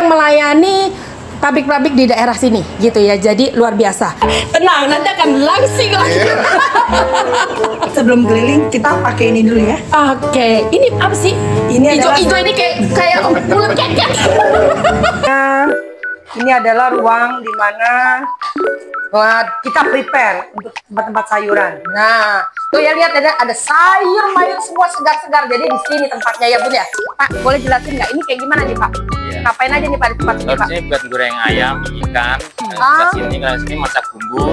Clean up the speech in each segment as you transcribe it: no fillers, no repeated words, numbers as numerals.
yang melayani pabrik-pabrik di daerah sini gitu ya. Jadi luar biasa. Tenang, nanti akan langsing lagi. Sebelum keliling kita pakai ini dulu ya. Oke, ini apa sih? Ini hijau-hijau ini kayak ular keket. Ini adalah ruang di mana kita prepare untuk tempat-tempat sayuran. Nah, tuh ya lihat ada sayur mayur semua segar-segar. Jadi di sini tempatnya ya Bun ya. Pak, boleh jelasin nggak ini kayak gimana nih Pak? Iya. Ngapain aja nih Pak di tempat ini Pak? Ini buat goreng ayam, ikan. Kalau sini masak bumbu,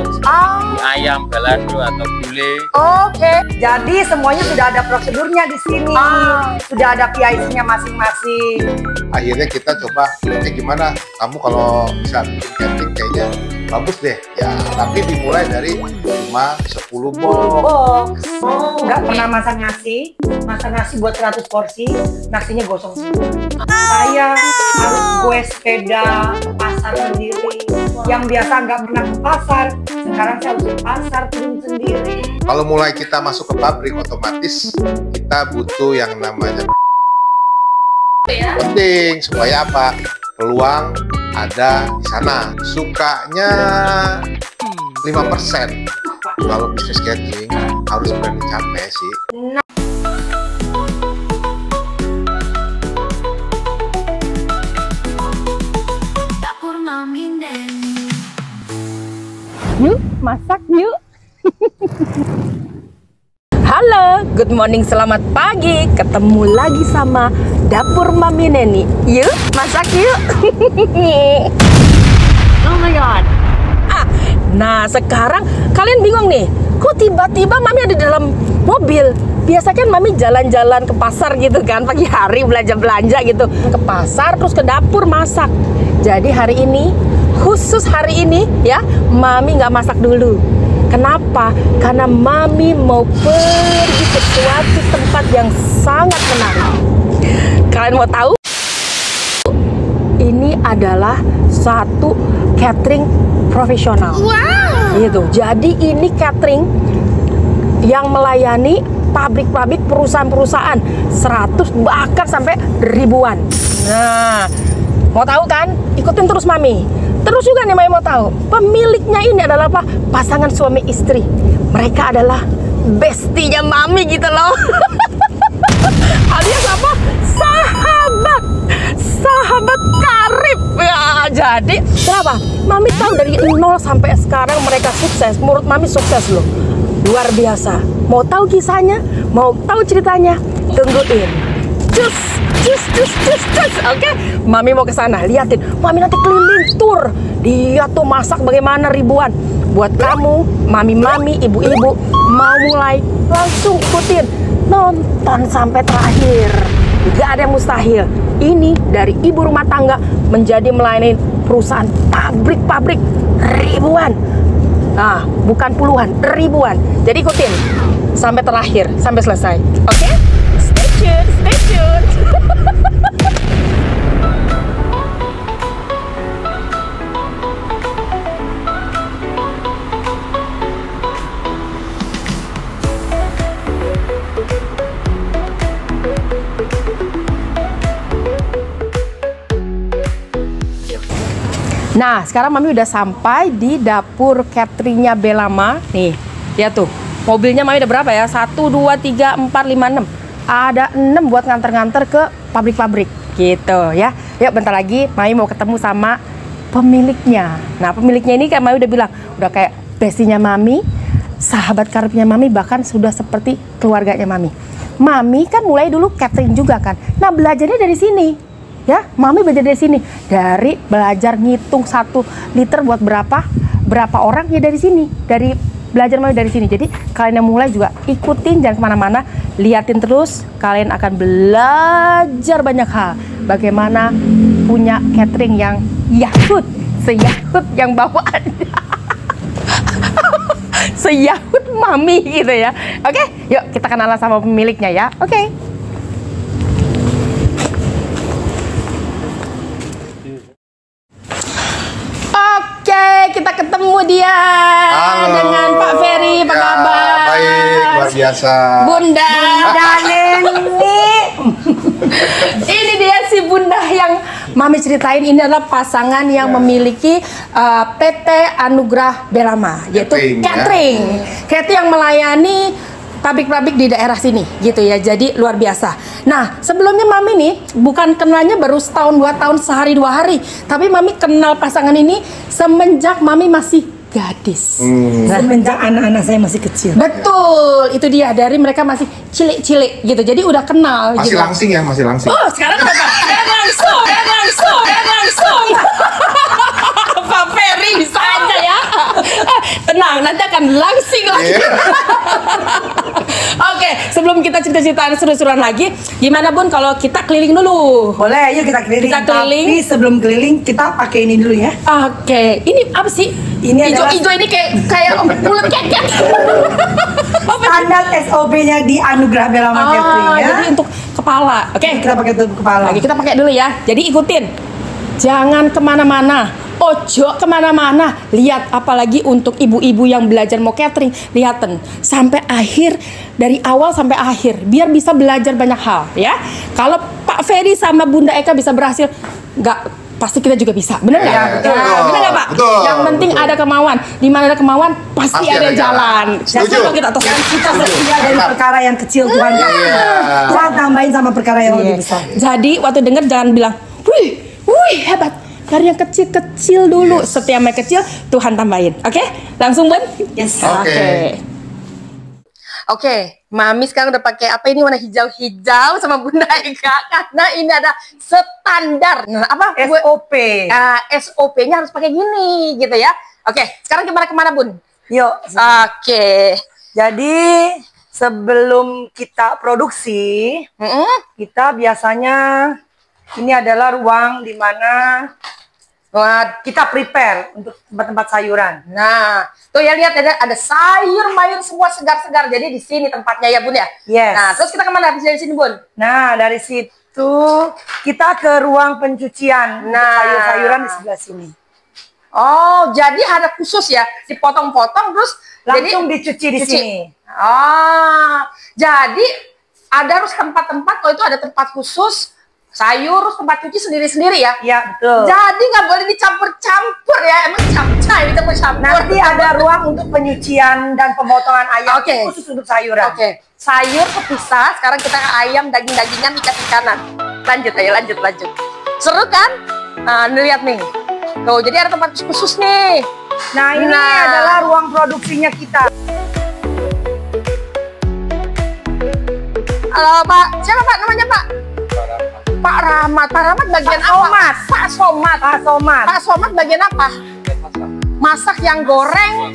ayam, balado atau gulai. Oke. Jadi semuanya sudah ada prosedurnya di sini. Sudah ada PIC-nya masing-masing. Akhirnya kita coba, gimana kamu kalau bisa bikin camping kayaknya bagus deh ya, tapi dimulai dari 5-10 box. Nggak pernah masak nasi buat 100 porsi, nasinya gosong semua. Saya harus gue sepeda ke pasar sendiri. Yang biasa nggak pernah ke pasar, sekarang saya harus ke pasar turun sendiri. Kalau mulai kita masuk ke pabrik, otomatis kita butuh yang namanya penting supaya apa? Peluang ada di sana. Sukanya 5%. Kalau bisnis catering harus berani capek sih. Yuk, masak yuk. Halo, good morning, selamat pagi. Ketemu lagi sama Dapur Mami Neni. Yuk, masak yuk. Oh my god. Nah sekarang kalian bingung nih, kok tiba-tiba Mami ada di dalam mobil? Biasa kan Mami jalan-jalan ke pasar gitu kan, pagi hari belanja-belanja gitu. Ke pasar terus ke dapur masak. Jadi hari ini, khusus hari ini ya, Mami nggak masak dulu. Kenapa? Karena Mami mau pergi ke suatu tempat yang sangat menarik. Kalian mau tahu? Ini adalah satu catering profesional. Wow. Gitu. Jadi ini catering yang melayani pabrik-pabrik, perusahaan-perusahaan 100 bahkan sampai ribuan. Nah, mau tahu kan? Ikutin terus Mami. Terus juga nih Mami mau tahu, pemiliknya ini adalah apa? Pasangan suami istri. Mereka adalah bestinya Mami gitu loh. Alias apa? Sahabat karib. Ya, jadi kenapa? Mami tahu dari nol sampai sekarang mereka sukses. Menurut Mami sukses loh. Luar biasa. Mau tahu kisahnya? Mau tahu ceritanya? Tungguin. Cus. Oke, Mami mau ke sana. Liatin. Mami nanti keliling tour. Dia tuh masak bagaimana ribuan. Buat kamu, mami-mami, ibu-ibu mau mulai, langsung ikutin. Nonton sampai terakhir. Gak ada yang mustahil. Ini dari ibu rumah tangga menjadi melayani perusahaan pabrik-pabrik ribuan. Nah, bukan puluhan, ribuan. Jadi ikutin sampai terakhir, sampai selesai. Oke? Stay tune. Nah, sekarang Mami udah sampai di dapur cateringnya Belama. Nih, lihat tuh. Mobilnya Mami udah berapa ya? 1, 2, 3, 4, 5, 6. Ada 6 buat nganter-nganter ke pabrik-pabrik. Gitu ya. Yuk, bentar lagi Mami mau ketemu sama pemiliknya. Nah, pemiliknya ini kayak Mami udah bilang, udah kayak bestinya Mami, sahabat karibnya Mami, bahkan sudah seperti keluarganya Mami. Mami kan mulai dulu catering juga kan. Nah, belajarnya dari sini. Ya, Mami belajar dari sini. Dari belajar ngitung 1 liter buat berapa orang ya dari sini. Dari belajar Mami dari sini. Jadi kalian yang mulai juga ikutin, jangan kemana-mana. Liatin terus, kalian akan belajar banyak hal. Bagaimana punya catering yang yahut, seyahut yang bawaannya. Seyahut Mami gitu ya. Oke, yuk kita kenalan sama pemiliknya ya. Oke. Kita ketemu dia. Halo. Dengan Pak Ferry, apa kabar? Baik, luar biasa. Bunda Neni. Ini dia si Bunda yang Mami ceritain ini adalah pasangan yang memiliki PT Anugrah Belama, yaitu Catering, catering. Catering yang melayani pabrik-pabrik di daerah sini gitu ya, jadi luar biasa. Nah, sebelumnya Mami nih bukan kenalnya baru setahun 2 tahun, sehari 2 hari, tapi Mami kenal pasangan ini semenjak Mami masih gadis. Semenjak anak-anak saya masih kecil. Betul, itu dia, dari mereka masih cilik-cilik gitu, jadi udah kenal. Masih gitu. langsing ya, masih langsing. Oh, sekarang udah langsung. Pak Ferry bisa aja ya. Tenang, nanti akan langsing lagi. Oke, sebelum kita cerita-cerita seru-seruan lagi, gimana Bun kalau kita keliling dulu? Boleh, yuk kita keliling. Kita keliling. Tapi sebelum keliling kita pakai ini dulu ya. Oke, ini apa sih? Ini adalah- hijau ini kayak mulut keket. Standar SOP-nya di Anugrah Belama Catering ya. Jadi untuk kepala. Oke, Kita pakai tutup kepala. lagi kita pakai dulu ya. Jadi ikutin, jangan kemana-mana, ojo kemana-mana. Lihat, apalagi untuk ibu-ibu yang belajar mau catering, lihatin sampai akhir, dari awal sampai akhir, biar bisa belajar banyak hal ya. Kalau Pak Ferry sama Bunda Eka bisa berhasil, nggak pasti kita juga bisa, bener nggak? Iya, betul. Bener nggak Pak? Betul, Yang penting betul. ada kemauan. Di mana ada kemauan, pasti Pasti ada ada jalan. jalan. Setuju. Kalau kita tuh. Kita setia dari perkara yang kecil Tuhan. Iya. Tuhan tambahin sama perkara yang lebih besar. Jadi waktu denger jangan bilang, wih hebat. Dari yang kecil-kecil dulu. Yes. Setiap yang kecil Tuhan tambahin. Oke? Langsung Bun? Yes. Oke. Oke, Mami sekarang udah pakai apa ini, warna hijau-hijau sama Bunda Eka, karena ini ada standar. Nah, apa? SOP. SOP-nya harus pakai gini gitu ya. Oke, sekarang kemana Bun? Yuk. Oke. Jadi sebelum kita produksi, kita biasanya ini adalah ruang di mana kita prepare untuk tempat-tempat sayuran. Nah, tuh ya, lihat ada sayur mayur semua segar-segar. Jadi di sini tempatnya ya Bun ya. Yes. Nah, terus kita kemana habis dari sini Bun? Nah, dari situ kita ke ruang pencucian. Untuk sayur-sayuran di sebelah sini. Oh, jadi ada khusus ya, dipotong-potong terus Langsung jadi dicuci di cuci. sini. Jadi ada harus tempat-tempat, kalau itu ada tempat khusus sayur, terus tempat cuci sendiri-sendiri ya. Ya, betul. Jadi nggak boleh dicampur-campur ya, emang capcay dicampur-campur. Nanti ada ruang untuk penyucian dan pemotongan ayam Oke. khusus untuk sayuran. Oke, sayur kepisah, sekarang kita ke ayam, daging-dagingan, ikan-ikanan. Lanjut aja, lanjut. Seru kan? Nah, ini lihat nih. Tuh, jadi ada tempat khusus nih. Nah, ini adalah ruang produksinya kita. Halo Pak, siapa Pak namanya Pak? Pak Rahmat. Pak Rahmat bagian Pak apa? Somad. Pak Somad. Pak Somad. Pak Somad bagian apa? Masak yang goreng,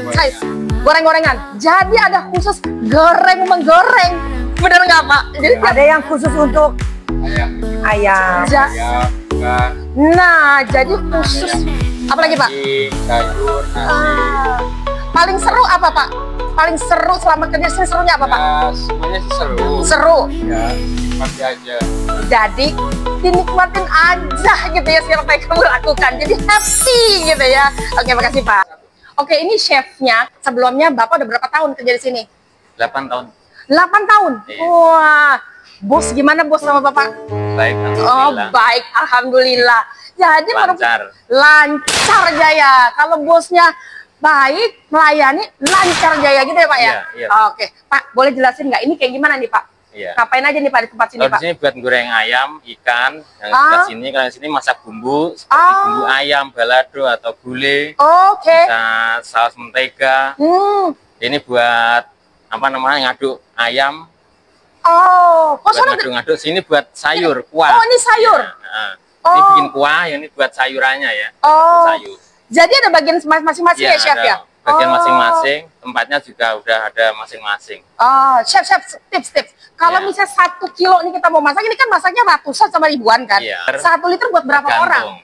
goreng-gorengan. Jadi ada khusus menggoreng. Bener nggak Pak? Jadi Ada yang khusus untuk ayam. nah, jadi khusus. Apa lagi Pak? sayur, nasi. Paling seru apa Pak? Paling seru selama kerja sini, serunya apa Pak? Semuanya sih seru. Seru. Ya, pasti aja. Jadi dinikmatin aja gitu ya, siapa yang kamu lakukan. Jadi happy gitu ya. Oke, makasih Pak. Oke, ini chefnya. Sebelumnya Bapak udah berapa tahun kerja di sini? 8 tahun. 8 tahun? Iya. Wah, bos gimana bos sama Bapak? Baik, Oh, alhamdulillah. baik, alhamdulillah. Jadi lancar jaya. Kalau bosnya baik, melayani, lancar jaya gitu ya Pak ya? Iya. Oke, Pak, boleh jelasin nggak ini kayak gimana nih Pak? Iya. Ngapain aja nih Pak di tempat sini Kalau Pak? di sini buat goreng ayam, ikan. Yang sebelah sini, kalau di sini masak bumbu seperti bumbu ayam, balado atau gulai. Oke. Bisa saus mentega. Ini buat apa namanya, ngaduk ayam. Oh, kok Buat sono ngaduk-ngaduk. Sini buat sayur, kuah. Oh, ini sayur. Ya, ini bikin kuah, ini buat sayurannya ya. Oh. Sayur. Jadi ada bagian masing-masing ya, Chef ada ya? bagian Oh. masing-masing. Tempatnya juga udah ada masing-masing. Oh, Chef, tips. Kalau Ya. misalnya 1 kilo ini kita mau masak, ini kan masaknya ratusan sama ribuan kan? Iya. 1 liter buat berapa orang? Tergantung.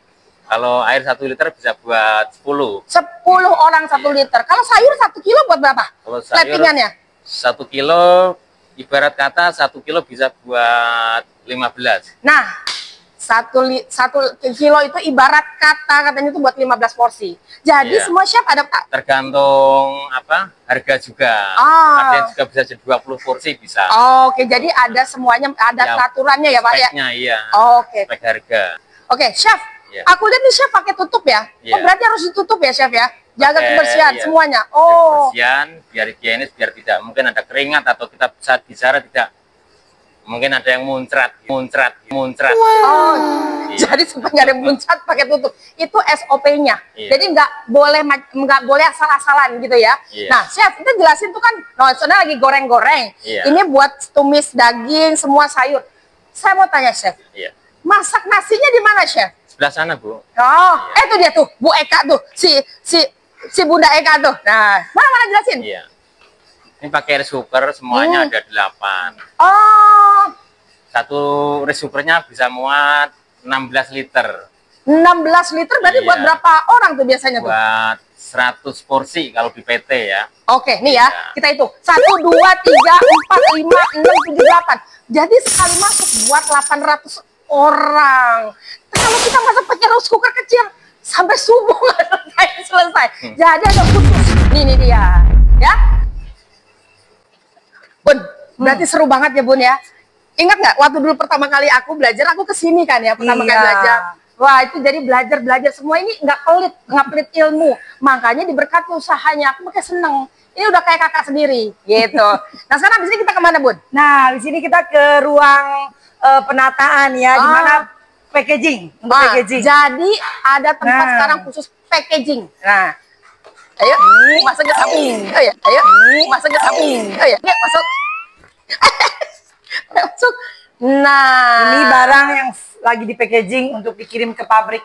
Kalau air 1 liter bisa buat 10. 10 orang 1 liter. Kalau sayur 1 kilo buat berapa? Kalau sayur Platingannya? 1 kilo, ibarat kata 1 kilo bisa buat 15. Nah, 1 kilo itu ibarat katanya itu buat 15 porsi. Jadi Iya. semua chef ada Pak. Tergantung apa harga juga. Ah. Ada yang juga bisa jadi 20 porsi bisa. Oke, jadi ada semuanya, ada Ya, peraturannya ya Pak ya? Speknya iya. Oke. Spek harga. Oke, Chef. Iya. Aku lihat nih Chef pakai tutup ya. Oh, Iya. berarti harus ditutup ya, Chef ya. Jaga Pakai, kebersihan iya. semuanya. Biar Oh. kebersihan, biar higienis, biar tidak mungkin ada keringat atau kita saat bicara tidak mungkin ada yang muncrat. Oh, Iya. jadi supaya nggak ada yang muncrat pakai tutup. Itu SOP-nya. Iya. Jadi nggak boleh asal-asalan gitu ya. Iya. Nah, Chef, kita jelasin tuh kan, soalnya lagi goreng-goreng. Iya. Ini buat tumis daging, semua sayur. Saya mau tanya, Chef. Iya. Masak nasinya di mana, Chef? Sebelah sana, Bu. Oh, itu dia tuh, Bu Eka tuh, si Bunda Eka tuh. Nah, mana jelasin? Iya. Ini pakai rice cooker, semuanya ada 8. Oh, Satu rice cookernya bisa muat 16 liter. 16 liter berarti Iya. buat berapa orang tuh biasanya tuh? Buat 100 porsi kalau di PT ya. Oke, nih ya, Iya. kita hitung. 1, 2, 3, 4, 5, 6, 7, 8. Jadi sekali masuk buat 800 orang. Kalau kita masak pakai rice cooker kecil, sampai subuh nggak selesai. Jadi ada khusus. Nih dia. Ya. Bun, berarti seru banget ya Bun ya. Ingat nggak waktu dulu pertama kali aku belajar, aku kesini kan ya, pertama kali Iya. belajar. Wah, itu jadi belajar semua ini nggak pelit ilmu. Makanya diberkati usahanya, aku makanya seneng. Ini udah kayak kakak sendiri, gitu. Nah sekarang di sini kita kemana Bun? Nah, di sini kita ke ruang penataan ya, di mana packaging, untuk packaging. Jadi ada tempat Nah. sekarang khusus packaging. Nah, ayo masuk ke samping. Ayo masuk ke samping. Ayo masuk. Masuk. Nah, Ini barang yang lagi di packaging untuk dikirim ke pabrik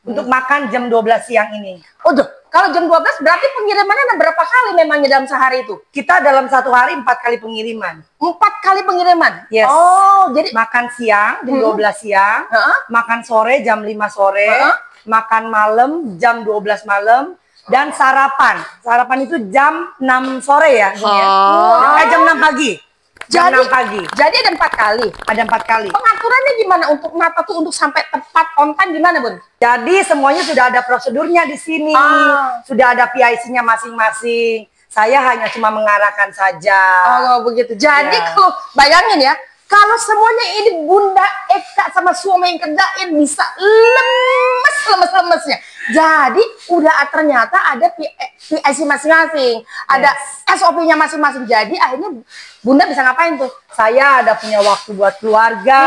untuk makan jam 12 siang ini. Udah, kalau jam 12 berarti pengirimannya ada berapa kali memangnya dalam sehari itu? Kita dalam satu hari 4 kali pengiriman. 4 kali pengiriman? Yes. Oh, jadi Makan siang jam 12 siang, Heeh. makan sore jam 5 sore, Heeh. makan malam jam 12 malam, dan sarapan. Sarapan itu jam 6 sore ya. Bung, ya? Jam 6 pagi. Jam 6 pagi. Jadi ada 4 kali. Ada 4 kali. Pengaturannya gimana untuk nata tuh untuk sampai tepat on time gimana, Bun? Jadi semuanya sudah ada prosedurnya di sini. Sudah ada PIC-nya masing-masing. Saya hanya cuma mengarahkan saja. Oh, begitu. Jadi Ya. kalau bayangin ya, kalau semuanya ini Bunda Eka sama suami yang kerjain bisa lemes-lemesnya. Jadi udah ternyata ada PIC masing-masing, ada SOP-nya masing-masing. Jadi akhirnya Bunda bisa ngapain tuh? Saya ada punya waktu buat keluarga,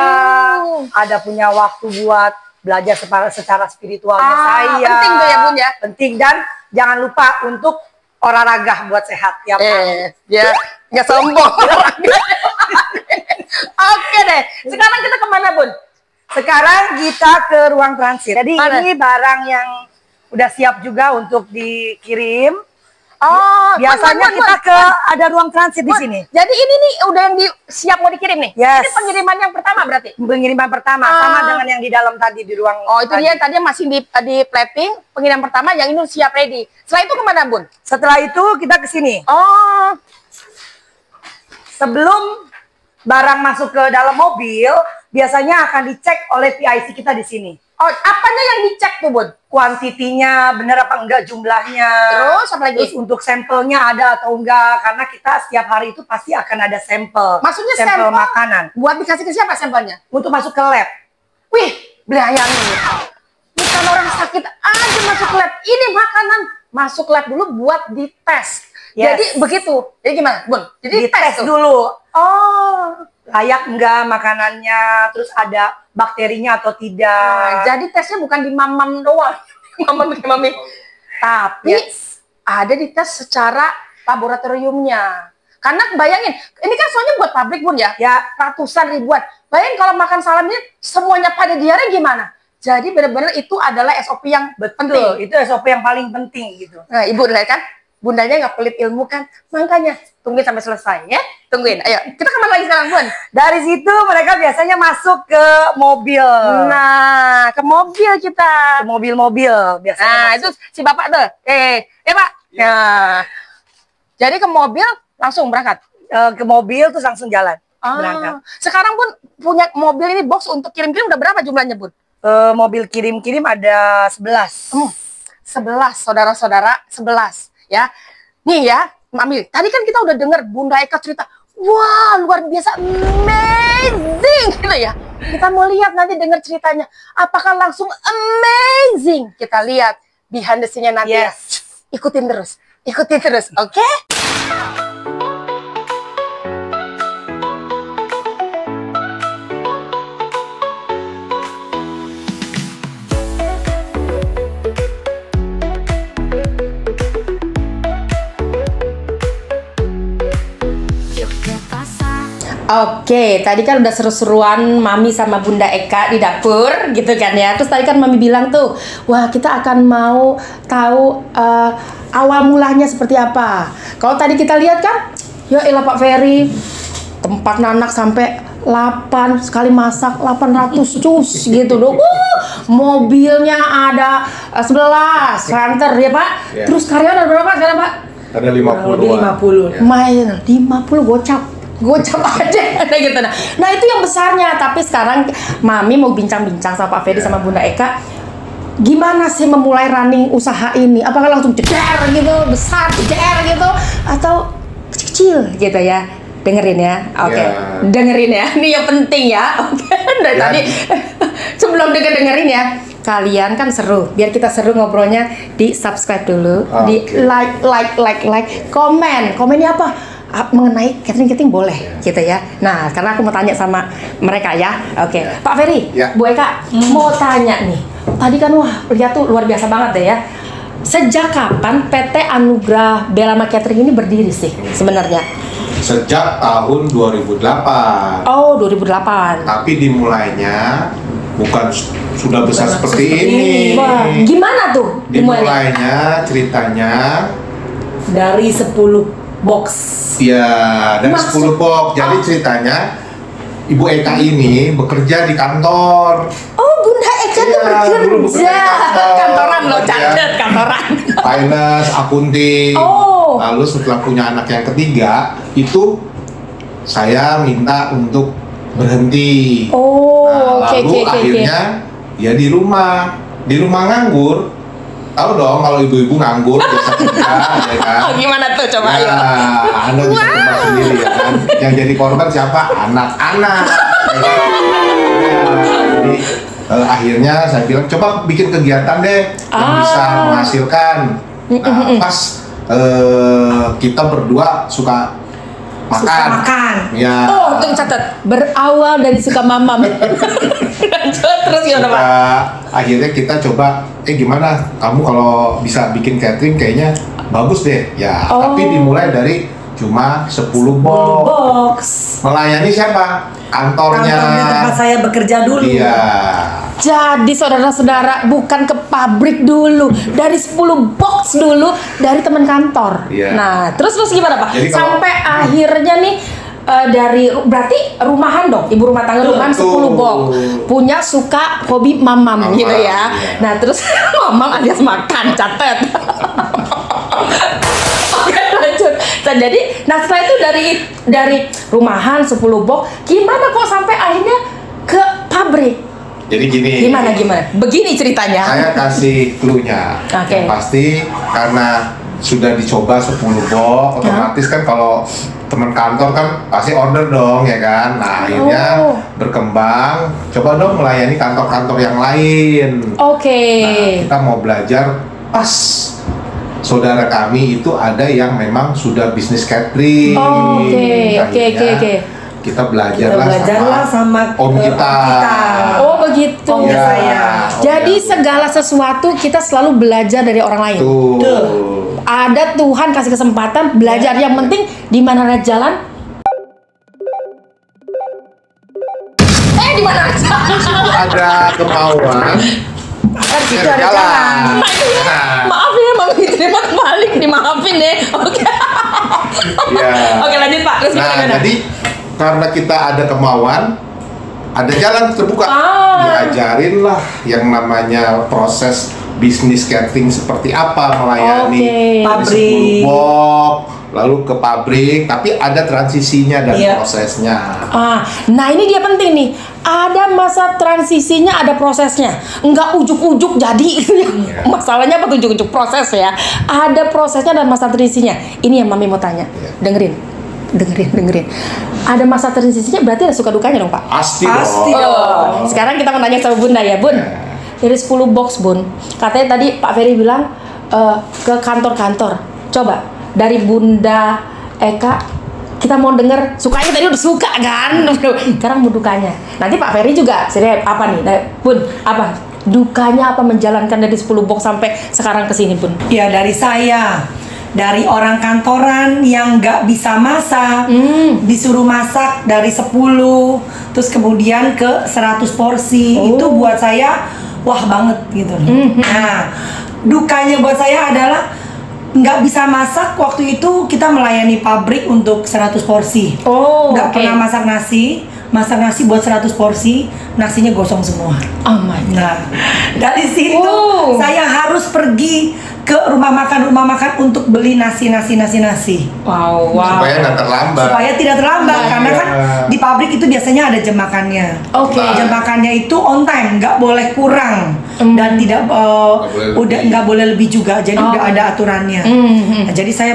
ada punya waktu buat belajar secara spiritualnya saya. Penting tuh ya Bun ya. Penting, dan jangan lupa untuk olahraga buat sehat tiap hari. Ya nggak sombong. Oke deh. Sekarang kita kemana Bun? Sekarang kita ke ruang transit. Jadi Mana? ini barang yang udah siap juga untuk dikirim. Oh, Biasanya kita ke ada ruang transit di Bun, sini. Jadi ini nih udah yang siap mau dikirim nih. Yes. Ini pengiriman yang pertama berarti. Pengiriman pertama sama dengan yang di dalam tadi di ruang. Oh itu tadi. dia tadi masih di plating pengiriman pertama, yang ini siap ready. Setelah itu kemana Bun? Setelah itu kita ke sini. Oh, Sebelum barang masuk ke dalam mobil, biasanya akan dicek oleh PIC kita di sini. oh apanya yang dicek tuh Bun? Kuantitinya benar apa enggak jumlahnya. Terus apa lagi? Terus untuk sampelnya ada atau enggak, karena kita setiap hari itu pasti akan ada sampel. Maksudnya sampel sampel? makanan Buat dikasih ke siapa sampelnya? untuk masuk ke lab. Wih, belayang nih. Bukan orang sakit aja masuk lab. Ini makanan masuk lab dulu buat dites. Yes. Jadi begitu. Jadi gimana, Bun? Jadi Dites tuh. dulu Oh. layak enggak makanannya, terus ada bakterinya atau tidak. Nah, jadi tesnya bukan di mamam doang. Mami. Tapi ada dites secara laboratoriumnya. Karena bayangin, ini kan soalnya buat pabrik Bun ya. Ya, ratusan ribuan. Bayangin kalau makan salam ini semuanya pada diare gimana? Jadi benar-benar itu adalah SOP yang Betul, penting. itu SOP yang paling penting gitu. Nah, Ibu lihat kan? Bundanya nggak pelit ilmu kan? Makanya tungguin sampai selesai ya. Tungguin. Ayo, kita kemana lagi sekarang, Bun? Dari situ mereka biasanya masuk ke mobil. Nah, ke mobil kita. Ke mobil-mobil biasanya. Nah, masuk. itu si Bapak tuh. Pak. Nah. Jadi ke mobil langsung berangkat. Ke mobil terus langsung jalan berangkat. Sekarang Bun punya mobil ini box untuk kirim-kirim udah berapa jumlahnya, Bun? Mobil kirim-kirim ada 11. 11, saudara-saudara, 11 ya. Nih ya, Mami, tadi kan kita udah dengar Bunda Eka cerita, wah luar biasa, amazing gitu ya. Kita mau lihat nanti dengar ceritanya, apakah langsung amazing? Kita lihat behind the scene-nya nanti. Yes. Ikutin terus, oke? Oke, tadi kan udah seru-seruan Mami sama Bunda Eka di dapur gitu kan ya. Terus tadi kan Mami bilang tuh, wah kita akan mau tahu awal mulanya seperti apa. Kalau tadi kita lihat kan, ya elah Pak Ferry, tempat nanak sampai 8 sekali masak 800 cus gitu dong. Mobilnya ada 11 ranter ya Pak. Yeah. Terus karyawan ada berapa sekarang Pak? Ada 50. Lebih 50. Main 50 gocap aja gitu. Nah itu yang besarnya. Tapi sekarang Mami mau bincang-bincang sama Pak Ferry sama Bunda Eka, gimana sih memulai running usaha ini? Apakah langsung jeder gitu, besar jeder gitu, atau kecil gitu ya? Dengerin ya, oke. Ya. Dengerin ya, ini yang penting ya. Oke, dari Ya. tadi sebelum dengerin ya. Kalian kan seru, biar kita seru ngobrolnya, di subscribe dulu, di Oke. like, komennya apa? Mengenai catering boleh gitu ya. Nah, karena aku mau tanya sama mereka ya. Oke, Ya. Pak Ferry, Ya. Bu Eka, mau tanya nih. Tadi kan wah, lihat tuh luar biasa banget deh ya. Sejak kapan PT Anugrah Belama Catering ini berdiri sih sebenarnya? Sejak tahun 2008. Oh, 2008. Tapi dimulainya bukan sudah besar seperti ini. Wah, gimana tuh dimulai? Dimulainya ceritanya Dari 10 box. ya dari Maksud- 10 box. Jadi ceritanya Ibu Eka ini bekerja di kantor. Oh, Bunda Eka tuh Iya, dulu bekerja bekerja. di kantor. Kantoran loh, Bekerja. catet kantoran. Finance, akunting. Oh. Lalu setelah punya anak yang ketiga, itu saya minta untuk berhenti. Oh, Nah, oke. lalu akhirnya ya di rumah nganggur. Tahu dong kalau ibu-ibu nganggur biasa kerja, ya kan? Oh, gimana tuh coba Ya, ayo. Anda bisa tebak sendiri ya kan. Yang jadi korban siapa? Anak-anak. Ya, jadi akhirnya saya bilang coba bikin kegiatan deh yang bisa menghasilkan. Nah, pas kita berdua suka makan. Ya. Oh, untuk catat, berawal dari suka mamam. Terus gimana Pak? Akhirnya kita coba, gimana kamu kalau bisa bikin catering kayaknya bagus deh. Ya, Oh. tapi dimulai dari cuma 10 box. Box. Melayani siapa? Kantornya. Kantornya tempat saya bekerja dulu. Iya. Jadi saudara-saudara bukan ke pabrik dulu, dari 10 box dulu dari teman kantor. Iya. Nah, terus gimana Pak? Jadi kalau- Sampai akhirnya nih dari berarti rumahan dong, ibu rumah tangga rumahan Betul. 10 box. Punya suka hobi mamam Mamam, gitu ya. iya. Nah, terus mamam alias makan, catet. Oke, lanjut. Nah, jadi setelah itu dari rumahan 10 box, gimana kok sampai akhirnya ke pabrik? Jadi gini. Gimana? Begini ceritanya. Saya kasih clue-nya. Oke. Yang pasti karena sudah dicoba 10 box, otomatis kan kalau teman kantor kan pasti order dong ya kan. Nah, akhirnya Oh. berkembang, coba dong melayani kantor-kantor yang lain. Oke. Nah, kita mau belajar pas saudara kami itu ada yang memang sudah bisnis catering. Oke. Akhirnya Kita belajarlah sama om kita. Oh begitu. Omnya Ya, saya. Jadi segala sesuatu kita selalu belajar dari orang lain. Tuh. Ada Tuhan kasih kesempatan belajar. Yang penting di mana ada jalan. Di mana aja. Ada kemauan. Kan situ ada ada jalan. jalan. Nah. Maaf ya, Mami terima kembali. Dimaafin ya. Oke. Ya. Oke lanjut Pak. Terus Nah, gimana? jadi karena kita ada kemauan, ada jalan terbuka. Diajarin lah yang namanya proses bisnis catering seperti apa melayani Oke. Pabrik. 10 box, lalu ke pabrik, tapi ada transisinya dan Iya. prosesnya. Nah ini dia penting nih. Ada masa transisinya, ada prosesnya. Enggak ujuk-ujuk jadi itu ya. Masalahnya apa tuh ujuk-ujuk proses ya. Ada prosesnya dan masa transisinya. Ini yang Mami mau tanya. Iya. Dengerin. dengerin. Ada masa transisinya, berarti ada suka dukanya dong Pak? Pasti Pasti dong. dong. Sekarang kita mau nanya sama Bunda ya, Bun. Dari 10 box Bun, katanya tadi Pak Ferry bilang ke kantor-kantor. Coba dari Bunda Eka, kita mau denger sukanya, tadi udah suka kan? Sekarang mau dukanya. Nanti Pak Ferry juga, apa nih, Bun? Apa dukanya, apa menjalankan dari 10 box sampai sekarang ke sini Bun? Ya dari saya, dari orang kantoran yang nggak bisa masak, disuruh masak dari 10, terus kemudian ke 100 porsi. Itu buat saya wah banget gitu. Nah, dukanya buat saya adalah nggak bisa masak. Waktu itu kita melayani pabrik untuk 100 porsi. Nggak pernah masak nasi buat 100 porsi, nasinya gosong semua. Oh my God. Nah, dari situ saya harus pergi ke rumah makan untuk beli nasi. Wow. Supaya nggak terlambat. Supaya tidak terlambat, karena kan di pabrik itu biasanya ada jam makannya. Oke. Jam makannya itu on time, nggak boleh kurang dan tidak nggak boleh lebih juga. Jadi udah ada aturannya. Nah, jadi saya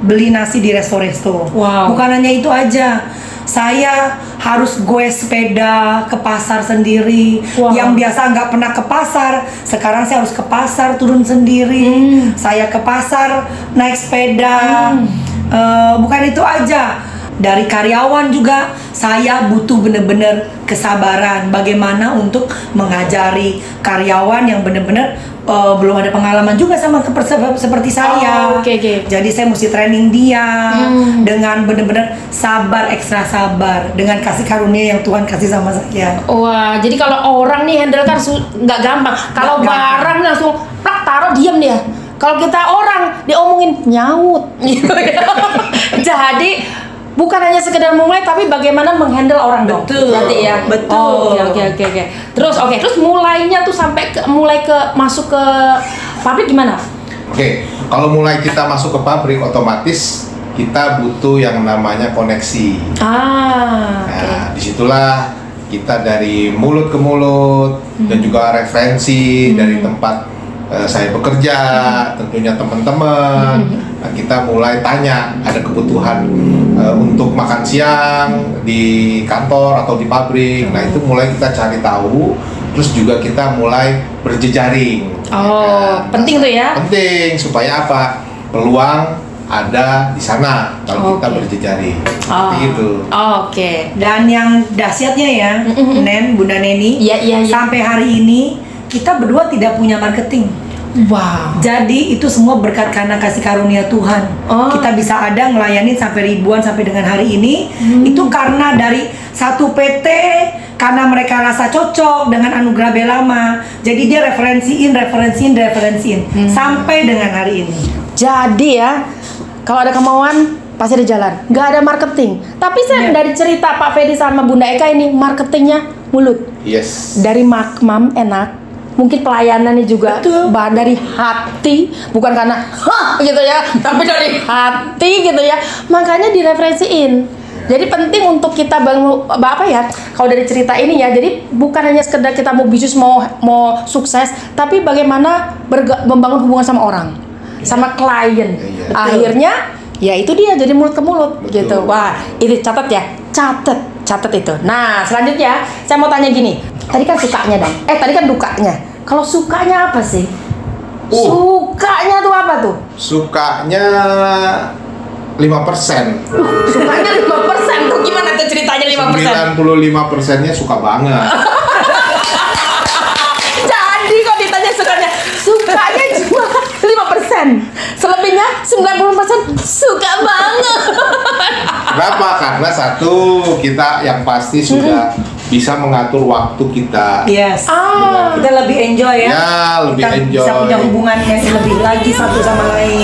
beli nasi di resto-resto. Wow. Bukan hanya itu aja. Saya harus goes sepeda ke pasar sendiri. Wow. Yang biasa nggak pernah ke pasar, sekarang saya harus ke pasar turun sendiri. Saya ke pasar naik sepeda. Bukan itu aja, dari karyawan juga saya butuh bener-bener kesabaran. Bagaimana untuk mengajari karyawan yang bener-bener belum ada pengalaman juga sama seperti saya. Oke. Jadi saya mesti training dia dengan bener-bener sabar, ekstra sabar, dengan kasih karunia yang Tuhan kasih sama saya. Wah, jadi kalau orang nih handle kan nggak gampang. Kalau Nggak gampang. barang langsung plak taruh diam dia. Kalau kita orang diomongin nyaut gitu ya. Jadi bukan hanya sekedar mulai, tapi bagaimana menghandle orang dong. Betul. Berarti ya. Betul. Oke. Terus mulainya tuh sampai mulai masuk ke pabrik gimana? Oke, kalau mulai kita masuk ke pabrik, otomatis kita butuh yang namanya koneksi. Nah, disitulah kita dari mulut ke mulut dan juga referensi dari tempat saya bekerja, tentunya teman-teman. Nah, kita mulai tanya ada kebutuhan untuk makan siang di kantor atau di pabrik. Nah, itu mulai kita cari tahu. Terus juga kita mulai berjejaring. Penting tuh ya. Penting supaya apa? Peluang ada di sana kalau kita berjejaring. Seperti itu. Oke. Dan yang dahsyatnya ya, Bunda Neni, Iya. sampai hari ini kita berdua tidak punya marketing. Wow. Jadi itu semua berkat karena kasih karunia Tuhan. Kita bisa ada ngelayanin sampai ribuan sampai dengan hari ini. Itu karena dari satu PT, karena mereka rasa cocok dengan anugerah Belama. Jadi dia referensiin sampai dengan hari ini. Jadi ya, kalau ada kemauan pasti ada jalan. Nggak ada marketing. Tapi saya dari cerita Pak Ferry sama Bunda Eka ini, marketingnya mulut. Yes. Dari makmam enak. Mungkin pelayanannya juga dari hati, bukan karena gitu ya, tapi dari hati gitu ya. Makanya direferensiin. Jadi penting untuk kita apa ya? Kalau dari cerita ini ya, jadi bukan hanya sekedar kita mau bisnis, mau sukses, tapi bagaimana membangun hubungan sama orang, sama klien. Akhirnya ya itu dia jadi mulut ke mulut gitu. Wah, itu catat ya, catat itu. Nah, selanjutnya saya mau tanya gini. Tadi kan sukanya dong. Tadi kan dukanya. Kalau sukanya apa sih? Sukanya tuh apa tuh? Sukanya 5%. Sukanya 5%. Tuh gimana tuh ceritanya 5%? 95%-nya suka banget. Jadi kok ditanya sukanya cuma 5%. Selebihnya 90% suka banget. Kenapa? Karena satu, kita yang pasti sudah bisa mengatur waktu kita. Yes. Kita lebih enjoy ya. Ya, lebih kita enjoy. bisa punya hubungan yang lebih lagi satu sama lain.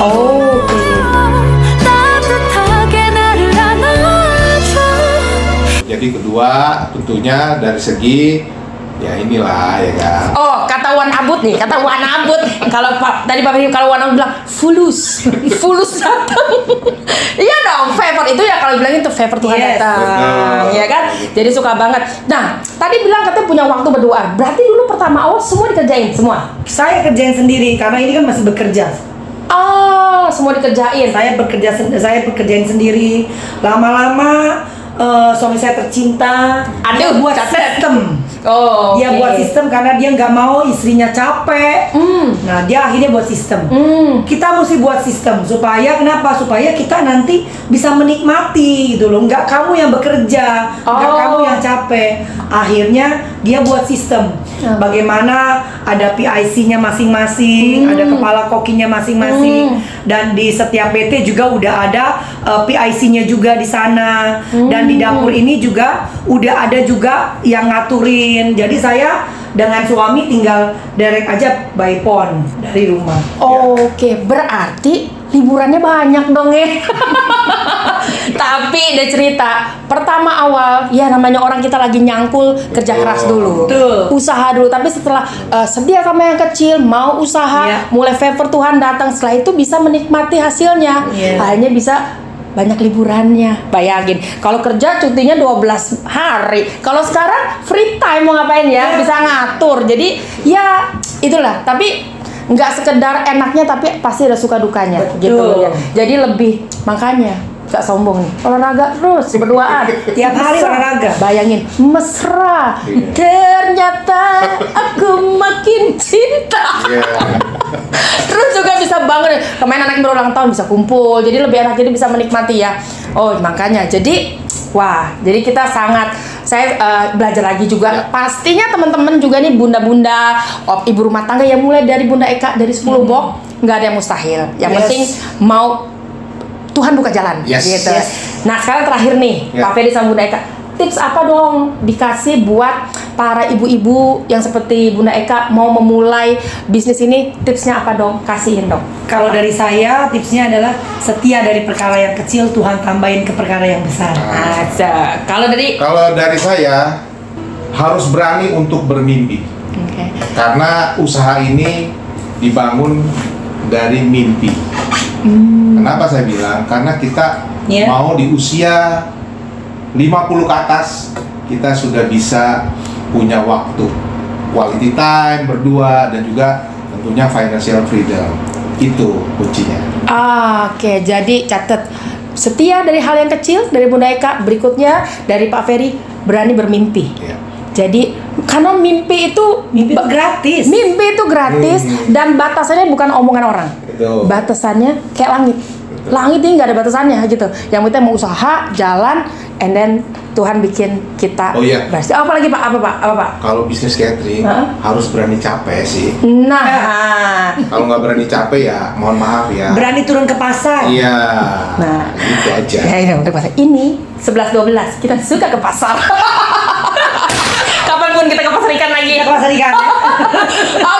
Jadi kedua, tentunya dari segi ya inilah ya kan. Kata Wan Abut nih, kalau tadi Pak Ferry, kalau Wan Abut bilang fulus datang. Iya dong, favor itu ya, kalau bilang itu favor Tuhan datang, ya kan? Jadi suka banget. Nah, tadi bilang katanya punya waktu berdoa. Berarti dulu pertama awal semua dikerjain semua. Saya kerjain sendiri karena ini kan masih bekerja. Semua dikerjain. Saya bekerjain sendiri. Lama-lama suami saya tercinta. Aduh, buat catet. sistem. Dia oke. buat sistem karena dia nggak mau istrinya capek. Nah, dia akhirnya buat sistem. Kita mesti buat sistem supaya kenapa? Supaya kita nanti bisa menikmati gitu loh. Nggak kamu yang bekerja, nggak kamu yang capek. Akhirnya dia buat sistem. Bagaimana ada PIC-nya masing-masing, ada kepala kokinya masing-masing, dan di setiap PT juga udah ada PIC-nya juga di sana. Dan di dapur ini juga udah ada juga yang ngaturin. Jadi saya dengan suami tinggal direct aja by phone dari rumah. Oke, berarti liburannya banyak dong ya. Tapi ada cerita. Pertama awal, ya namanya orang kita lagi nyangkul, kerja keras dulu. Betul. Usaha dulu. Tapi setelah sedia sama yang kecil, mau usaha, mulai favor Tuhan datang. Setelah itu bisa menikmati hasilnya. Akhirnya bisa banyak liburannya. Bayangin, kalau kerja cutinya 12 hari. Kalau sekarang free time mau ngapain ya? Bisa ngatur. Jadi ya itulah. Tapi nggak sekedar enaknya, tapi pasti ada suka dukanya. Gitu ya. Jadi lebih, makanya gak sombong nih, olahraga terus berduaan Tiap hari olahraga. Bayangin, mesra. Ternyata aku makin cinta. Terus juga bisa bangun. Kemarin anaknya berulang tahun, bisa kumpul. Jadi lebih enak, jadi bisa menikmati ya. Makanya jadi wah, jadi kita sangat, saya belajar lagi juga. Pastinya teman-teman juga nih, bunda-bunda, ibu rumah tangga yang mulai dari Bunda Eka dari 10 box, nggak ada yang mustahil. Yang penting mau Tuhan buka jalan, gitu. Nah sekarang terakhir nih, Pak Ferry sama Bunda Eka, tips apa dong dikasih buat para ibu-ibu yang seperti Bunda Eka mau memulai bisnis ini? Tipsnya apa dong? Kasihin dong. Kalau dari saya, tipsnya adalah setia dari perkara yang kecil, Tuhan tambahin ke perkara yang besar. Aja. Kalau dari saya, harus berani untuk bermimpi. Karena usaha ini dibangun dari mimpi. Kenapa saya bilang? Karena kita mau di usia 50 ke atas, kita sudah bisa punya waktu, quality time berdua, dan juga tentunya financial freedom. Itu kuncinya. Oke, jadi catat, setia dari hal yang kecil dari Bunda Eka. Berikutnya dari Pak Ferry, berani bermimpi. Jadi karena mimpi itu gratis. Mimpi itu gratis dan batasannya bukan omongan orang. Batasannya kayak langit. Langit ini nggak ada batasannya gitu. Yang penting mau usaha, jalan, and then Tuhan bikin kita berhasil. Apa lagi Pak? Apa Pak? Kalau bisnis catering harus berani capek sih. Nah, kalau nggak berani capek ya, mohon maaf ya. Berani turun ke pasar. Iya. Nah, itu aja. Ya, udah pasar. Ini 11-12 kita suka ke pasar. Kapanpun kita ke pasar ikan lagi. Pasar ikan.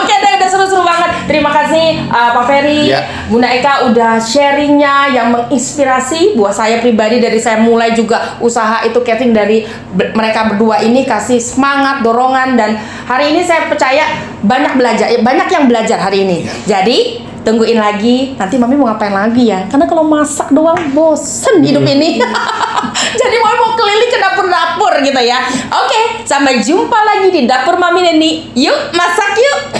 Oke deh, udah seru-seru banget. Terima kasih Pak Ferry, Bunda Eka udah sharingnya yang menginspirasi buat saya pribadi. Dari saya mulai juga usaha itu catering, dari mereka berdua ini kasih semangat, dorongan, dan hari ini saya percaya banyak yang belajar hari ini. Jadi tungguin lagi, nanti Mami mau ngapain lagi ya? Karena kalau masak doang bosen hidup ini. Jadi Mami mau keliling ke dapur-dapur gitu ya. Oke, sampai jumpa lagi di Dapur Mami Neni. Yuk masak yuk.